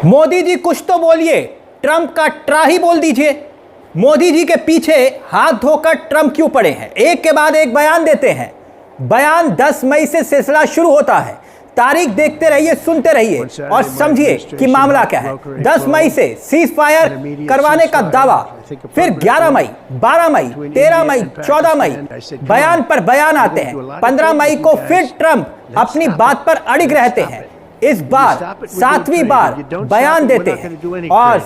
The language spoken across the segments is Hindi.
मोदी जी कुछ तो बोलिए, ट्रंप का ट्रा ही बोल दीजिए। मोदी जी के पीछे हाथ धोकर ट्रंप क्यों पड़े हैं? एक के बाद एक बयान देते हैं। बयान 10 मई से सिलसिला शुरू होता है। तारीख देखते रहिए, सुनते रहिए और समझिए कि मामला क्या है। 10 मई से सीज फायर करवाने का दावा, फिर 11 मई, 12 मई, 13 मई, 14 मई बयान पर बयान आते हैं। 15 मई को फिर ट्रंप अपनी बात पर अड़िग रहते हैं। इस बार 7वीं बार बयान देते हैं और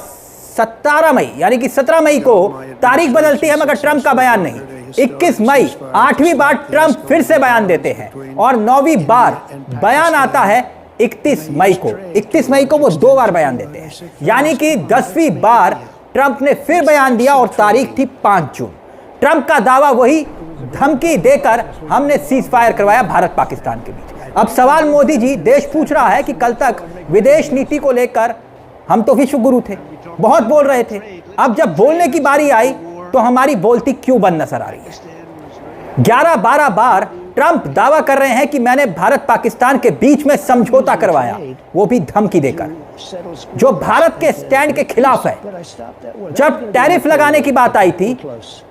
17 मई यानी कि 17 मई को तारीख बदलती है मगर ट्रंप का बयान नहीं। 21 मई 8वीं बार ट्रंप फिर से बयान देते हैं और 9वीं बार बयान आता है 31 मई को। 31 मई को वो 2 बार बयान देते हैं, यानी कि 10वीं बार ट्रंप ने फिर बयान दिया और तारीख थी 5 जून। ट्रंप का दावा वही, धमकी देकर हमने सीज फायर करवाया भारत पाकिस्तान के बीच। अब सवाल मोदी जी, देश पूछ रहा है कि कल तक विदेश नीति को लेकर हम तो विश्व गुरु थे, बहुत बोल रहे थे। अब जब बोलने की बारी आई तो हमारी बोलती क्यों बंद नजर आ रही है? 11-12 बार ट्रंप दावा कर रहे हैं कि मैंने भारत पाकिस्तान के बीच में समझौता करवाया, वो भी धमकी देकर, जो भारत के स्टैंड के खिलाफ है। जब टैरिफ लगाने की बात आई थी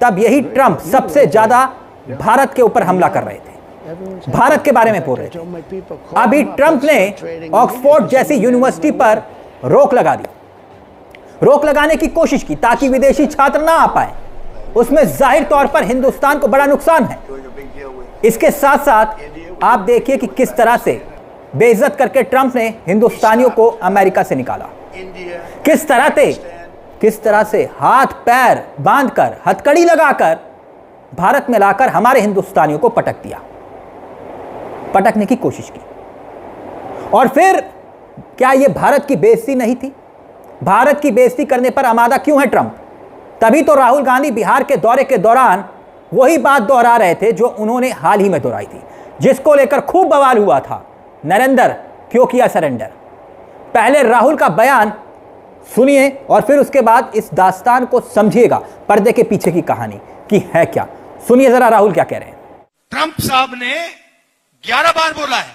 तब यही ट्रंप सबसे ज्यादा भारत के ऊपर हमला कर रहे थे, भारत के बारे में बोल रहे थे। अभी ट्रंप ने ऑक्सफोर्ड जैसी यूनिवर्सिटी पर रोक लगा दी, रोक लगाने की कोशिश की ताकि विदेशी छात्र ना आ पाए। उसमें जाहिर तौर पर हिंदुस्तान को बड़ा नुकसान है। इसके साथ साथ आप देखिए कि किस तरह से बेइज्जत करके ट्रंप ने हिंदुस्तानियों को अमेरिका से निकाला, किस तरह से हाथ पैर बांधकर, हथकड़ी लगाकर भारत में लाकर हमारे हिंदुस्तानियों को पटकने की कोशिश की। और फिर क्या यह भारत की बेइज्जती नहीं थी? भारत की बेइज्जती करने पर आमादा क्यों है ट्रंप? तभी तो राहुल गांधी बिहार के दौरे के दौरान वही बात दोहरा रहे थे जो उन्होंने हाल ही में दोहराई थी, जिसको लेकर खूब बवाल हुआ था। नरेंद्र क्यों किया सरेंडर? पहले राहुल का बयान सुनिए और फिर उसके बाद इस दास्तान को समझिएगा, पर्दे के पीछे की कहानी की है क्या। सुनिए जरा राहुल क्या कह रहे हैं। ट्रंप साहब ने 11 बार बोला है,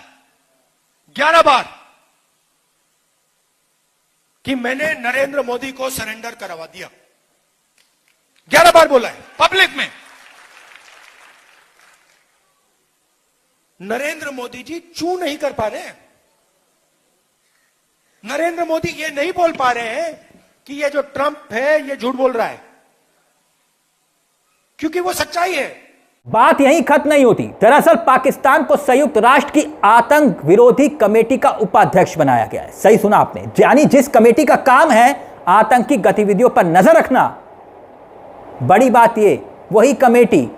11 बार, कि मैंने नरेंद्र मोदी को सरेंडर करवा दिया। 11 बार बोला है पब्लिक में। नरेंद्र मोदी जी चू नहीं कर पा रहे हैं। नरेंद्र मोदी ये नहीं बोल पा रहे हैं कि ये जो ट्रंप है ये झूठ बोल रहा है, क्योंकि वो सच्चाई है। बात यहीं खत्म नहीं होती। दरअसल पाकिस्तान को संयुक्त राष्ट्र की आतंक विरोधी कमेटी का उपाध्यक्ष बनाया गया है। सही सुना आपने, यानी जिस कमेटी का काम है आतंकी गतिविधियों पर नजर रखना। बड़ी बात ये, वही कमेटी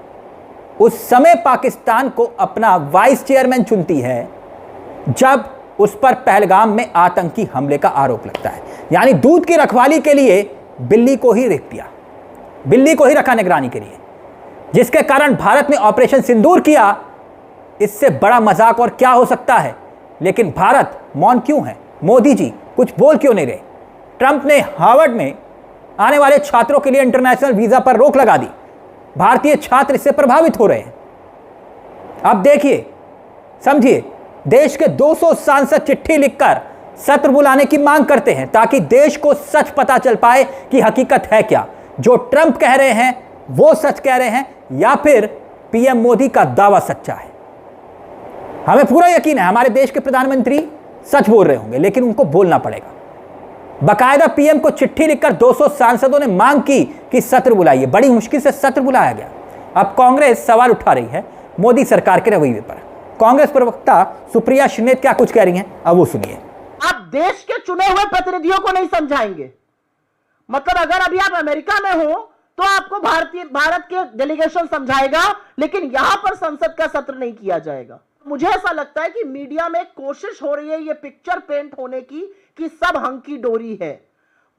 उस समय पाकिस्तान को अपना वाइस चेयरमैन चुनती है जब उस पर पहलगाम में आतंकी हमले का आरोप लगता है। यानी दूध की रखवाली के लिए बिल्ली को ही रख दिया, बिल्ली को ही रखा निगरानी के लिए, जिसके कारण भारत ने ऑपरेशन सिंदूर किया। इससे बड़ा मजाक और क्या हो सकता है? लेकिन भारत मौन क्यों है? मोदी जी कुछ बोल क्यों नहीं रहे? ट्रंप ने हार्वर्ड में आने वाले छात्रों के लिए इंटरनेशनल वीजा पर रोक लगा दी। भारतीय छात्र इससे प्रभावित हो रहे हैं। अब देखिए, समझिए, देश के 200 सांसद चिट्ठी लिखकर सत्र बुलाने की मांग करते हैं ताकि देश को सच पता चल पाए कि हकीकत है क्या। जो ट्रंप कह रहे हैं वो सच कह रहे हैं या फिर पीएम मोदी का दावा सच्चा है। हमें पूरा यकीन है हमारे देश के प्रधानमंत्री सच बोल रहे होंगे, लेकिन उनको बोलना पड़ेगा। बाकायदा पीएम को चिट्ठी लिखकर 200 सांसदों ने मांग की कि सत्र बुलाइए। बड़ी मुश्किल से सत्र बुलाया गया। अब कांग्रेस सवाल उठा रही है मोदी सरकार के रवैये पर। कांग्रेस प्रवक्ता सुप्रिया श्रीनेत क्या कुछ कह रही हैं, अब वो सुनिए। आप देश के चुने हुए प्रतिनिधियों को नहीं समझाएंगे। मतलब अगर अभी आप अमेरिका में हो तो आपको भारत के डेलीगेशन समझाएगा, लेकिन यहां पर संसद का सत्र नहीं किया जाएगा। मुझे ऐसा लगता है कि मीडिया में कोशिश हो रही है ये पिक्चर पेंट होने की कि सब हंकी डोरी है।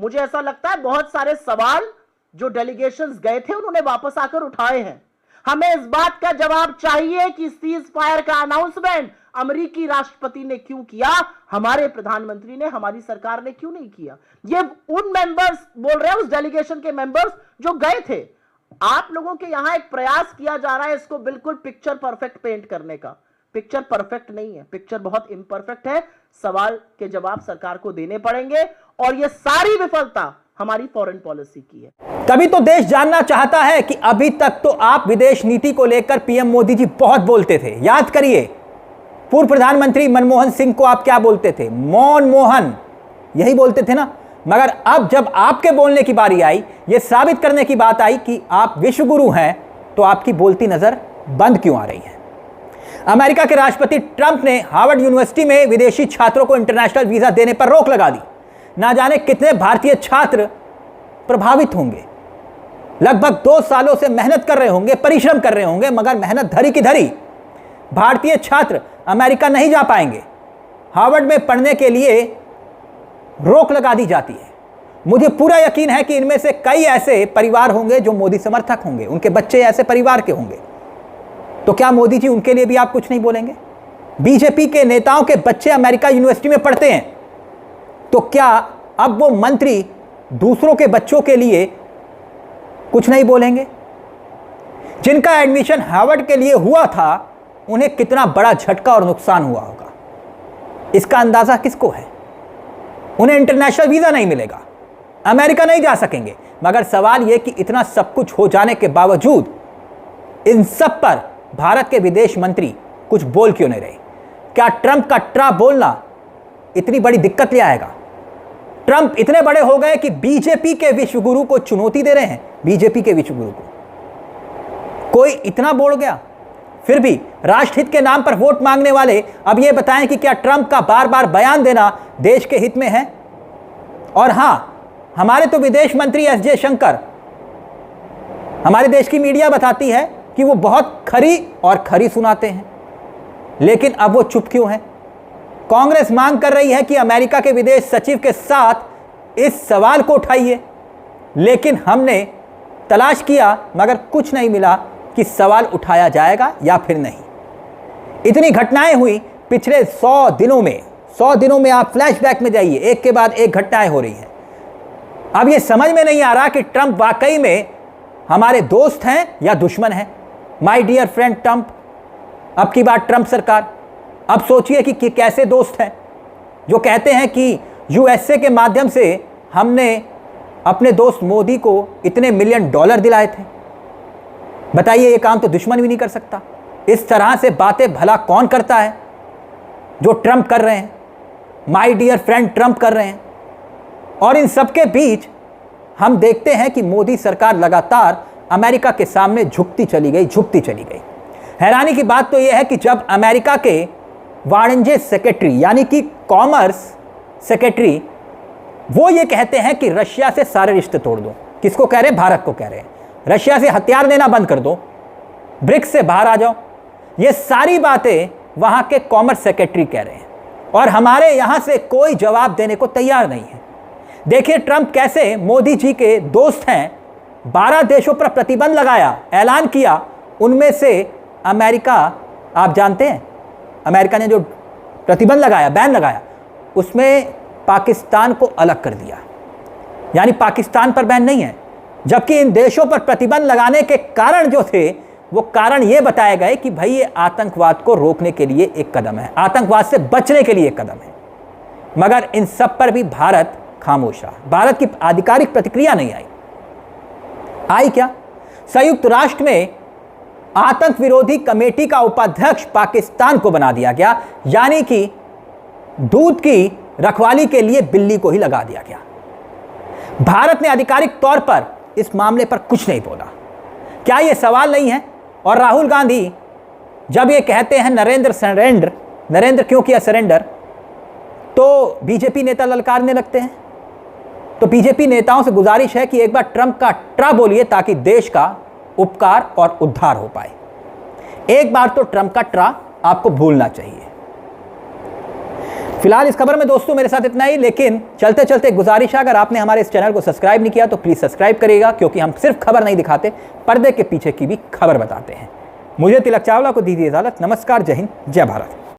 मुझे ऐसा लगता है बहुत सारे सवाल जो डेलीगेशंस गए थे उन्होंने वापस आकर उठाए हैं। हमें इस बात का जवाब चाहिए कि सीज फायर का अनाउंसमेंट अमेरिकी राष्ट्रपति ने क्यों किया, हमारे प्रधानमंत्री ने, हमारी सरकार ने क्यों नहीं किया। ये उन मेंबर्स बोल रहे हैं, उस डेलीगेशन के मेंबर्स जो गए थे। आप लोगों के यहां एक प्रयास किया जा रहा है इसको बिल्कुल पिक्चर परफेक्ट पेंट करने का। पिक्चर परफेक्ट नहीं है, पिक्चर बहुत इम्परफेक्ट है। सवाल के जवाब सरकार को देने पड़ेंगे और यह सारी विफलता हमारी फॉरेन पॉलिसी की है। तभी तो देश जानना चाहता है कि अभी तक तो आप विदेश नीति को लेकर पीएम मोदी जी बहुत बोलते थे। याद करिए, पूर्व प्रधानमंत्री मनमोहन सिंह को आप क्या बोलते थे? मौन मोहन, यही बोलते थे ना। मगर अब जब आपके बोलने की बारी आई, यह साबित करने की बात आई कि आप विश्वगुरु हैं, तो आपकी बोलती नजर बंद क्यों आ रही है? अमेरिका के राष्ट्रपति ट्रंप ने हार्वर्ड यूनिवर्सिटी में विदेशी छात्रों को इंटरनेशनल वीजा देने पर रोक लगा दी। ना जाने कितने भारतीय छात्र प्रभावित होंगे। लगभग 2 सालों से मेहनत कर रहे होंगे, परिश्रम कर रहे होंगे, मगर मेहनत धरी की धरी। भारतीय छात्र अमेरिका नहीं जा पाएंगे। हार्वर्ड में पढ़ने के लिए रोक लगा दी जाती है। मुझे पूरा यकीन है कि इनमें से कई ऐसे परिवार होंगे जो मोदी समर्थक होंगे, उनके बच्चे ऐसे परिवार के होंगे। तो क्या मोदी जी उनके लिए भी आप कुछ नहीं बोलेंगे? बीजेपी के नेताओं के बच्चे अमेरिका यूनिवर्सिटी में पढ़ते हैं, तो क्या अब वो मंत्री दूसरों के बच्चों के लिए कुछ नहीं बोलेंगे? जिनका एडमिशन हार्वर्ड के लिए हुआ था, उन्हें कितना बड़ा झटका और नुकसान हुआ होगा, इसका अंदाजा किसको है? उन्हें इंटरनेशनल वीजा नहीं मिलेगा, अमेरिका नहीं जा सकेंगे। मगर सवाल यह कि इतना सब कुछ हो जाने के बावजूद इन सब पर भारत के विदेश मंत्री कुछ बोल क्यों नहीं रहे? क्या ट्रंप का ट्रा बोलना इतनी बड़ी दिक्कत ले आएगा? ट्रंप इतने बड़े हो गए कि बीजेपी के विश्वगुरु को चुनौती दे रहे हैं। बीजेपी के विश्वगुरु को कोई इतना बोल गया। फिर भी राष्ट्रहित के नाम पर वोट मांगने वाले अब यह बताएं कि क्या ट्रंप का बार बार बयान देना देश के हित में है? और हां, हमारे तो विदेश मंत्री एस जयशंकर, हमारे देश की मीडिया बताती है कि वो बहुत खरी और खरी सुनाते हैं, लेकिन अब वो चुप क्यों हैं? कांग्रेस मांग कर रही है कि अमेरिका के विदेश सचिव के साथ इस सवाल को उठाइए, लेकिन हमने तलाश किया मगर कुछ नहीं मिला कि सवाल उठाया जाएगा या फिर नहीं। इतनी घटनाएं हुई पिछले 100 दिनों में। 100 दिनों में आप फ्लैशबैक में जाइए, एक के बाद एक घटनाएं हो रही हैं। अब ये समझ में नहीं आ रहा कि ट्रंप वाकई में हमारे दोस्त हैं या दुश्मन हैं। माय डियर फ्रेंड ट्रंप, अब की बार ट्रंप सरकार, अब सोचिए कि कैसे दोस्त हैं जो कहते हैं कि यूएसए के माध्यम से हमने अपने दोस्त मोदी को इतने $मिलियन दिलाए थे। बताइए, ये काम तो दुश्मन भी नहीं कर सकता। इस तरह से बातें भला कौन करता है? जो ट्रंप कर रहे हैं, माय डियर फ्रेंड ट्रंप कर रहे हैं। और इन सबके बीच हम देखते हैं कि मोदी सरकार लगातार अमेरिका के सामने झुकती चली गई। हैरानी की बात तो यह है कि जब अमेरिका के वाणिज्य सेक्रेटरी यानी कि कॉमर्स सेक्रेटरी वो ये कहते हैं कि रशिया से सारे रिश्ते तोड़ दो। किसको कह रहे हैं? भारत को कह रहे हैं। रशिया से हथियार देना बंद कर दो, ब्रिक्स से बाहर आ जाओ। ये सारी बातें वहां के कॉमर्स सेक्रेटरी कह रहे हैं और हमारे यहां से कोई जवाब देने को तैयार नहीं है। देखिए ट्रंप कैसे मोदी जी के दोस्त हैं। 12 देशों पर प्रतिबंध लगाया, ऐलान किया। उनमें से अमेरिका, आप जानते हैं अमेरिका ने जो प्रतिबंध लगाया, बैन लगाया, उसमें पाकिस्तान को अलग कर दिया। यानी पाकिस्तान पर बैन नहीं है, जबकि इन देशों पर प्रतिबंध लगाने के कारण जो थे वो कारण ये बताए गए कि भाई ये आतंकवाद को रोकने के लिए एक कदम है, आतंकवाद से बचने के लिए एक कदम है। मगर इन सब पर भी भारत खामोश रहा। भारत की आधिकारिक प्रतिक्रिया नहीं आई क्या? संयुक्त राष्ट्र में आतंक विरोधी कमेटी का उपाध्यक्ष पाकिस्तान को बना दिया गया, यानी कि दूध की रखवाली के लिए बिल्ली को ही लगा दिया गया। भारत ने आधिकारिक तौर पर इस मामले पर कुछ नहीं बोला। क्या यह सवाल नहीं है? और राहुल गांधी जब ये कहते हैं नरेंद्र क्यों किया सरेंडर, तो बीजेपी नेता ललकारने लगते हैं। तो बीजेपी नेताओं से गुजारिश है कि एक बार ट्रंप का ट्रा बोलिए ताकि देश का उपकार और उद्धार हो पाए। एक बार तो ट्रंप का ट्रा आपको भूलना चाहिए। फिलहाल इस खबर में दोस्तों मेरे साथ इतना ही, लेकिन चलते चलते गुजारिश है, अगर आपने हमारे इस चैनल को सब्सक्राइब नहीं किया तो प्लीज सब्सक्राइब करिएगा, क्योंकि हम सिर्फ खबर नहीं दिखाते, पर्दे के पीछे की भी खबर बताते हैं। मुझे तिलक चावला को दीजिए इजाजत। नमस्कार, जय हिंद, जय भारत।